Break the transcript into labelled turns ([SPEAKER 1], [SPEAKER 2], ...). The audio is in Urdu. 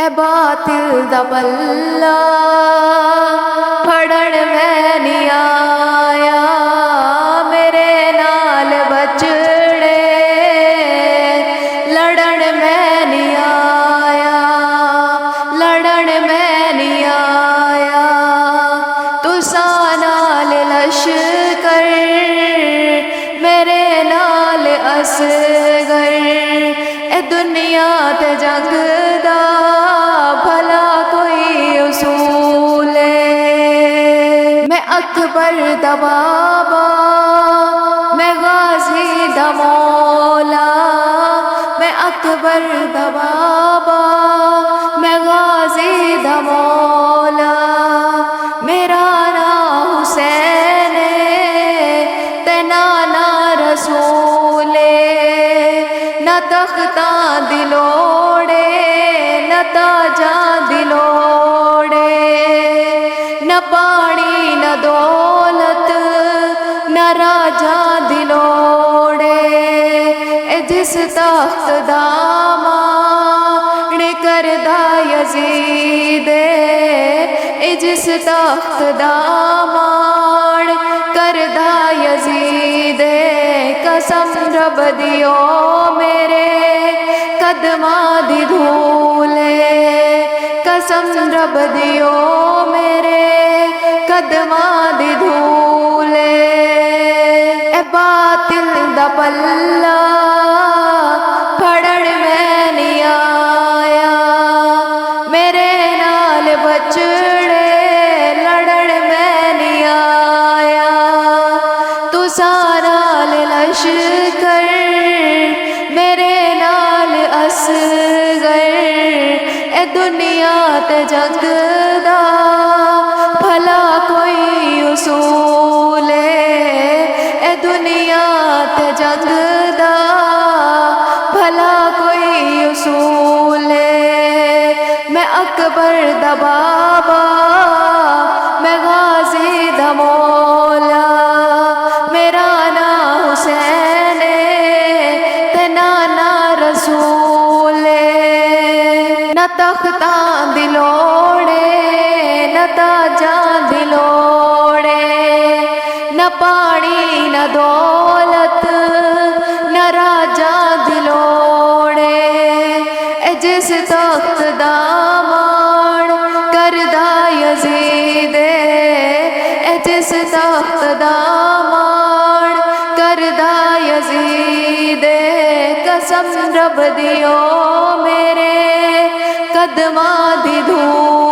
[SPEAKER 1] اے باطل دا بلا پھڑن میں نہیں آیا، میرے نال بچڑے لڑن میں نہیں آیا، لڑن میں نہیں آیا، تساں نال لشکر میرے نال اصغر، اے دنیا تے جگ دا بھلا کوئی اصول ہے، میں اکبر دا بابا، میں غازی دا مولا، میں اکبر دا بابا، میں غازی دا مولا، میرا نام حسین تے نانا رسول، نہ تختاں دی لوڑے نہ تاجاں دی لوڑے، نہ پانی نہ دولت نہ راجاں دی لوڑے، اے جس تخت دا مان کردا یزید، اے جس تخت دا مان کردا یزید، قسم رب دیو میرے قدماں دی دھول، قسم رب دیو میرے قدماں دی دھول، اے باطل دا پلہ پھڑن میں نہیں آیا، میرے نال بچڑے لڑن میں نہیں آیا، تساں نال لشکر میرے نال اصغر، اے دنیا تے جگ دا بھلا کوئی اصول ہے، اے دنیا تے جگ دا بھلا کوئی اصول ہے، میں اکبر دا بابا، میں غازی دا مولا، میرا نام حسین تے نانا رسول، نہ تختاں دی لوڑے نہ تاجاں دی لوڑے، نہ پانی نہ دولت نہ راجاں دی لوڑے، اے جس تخت دا مان کردا یزید، اے جس تخت دا مان کردا یزید، قسم رب دیو میرے قدماں دی دھول۔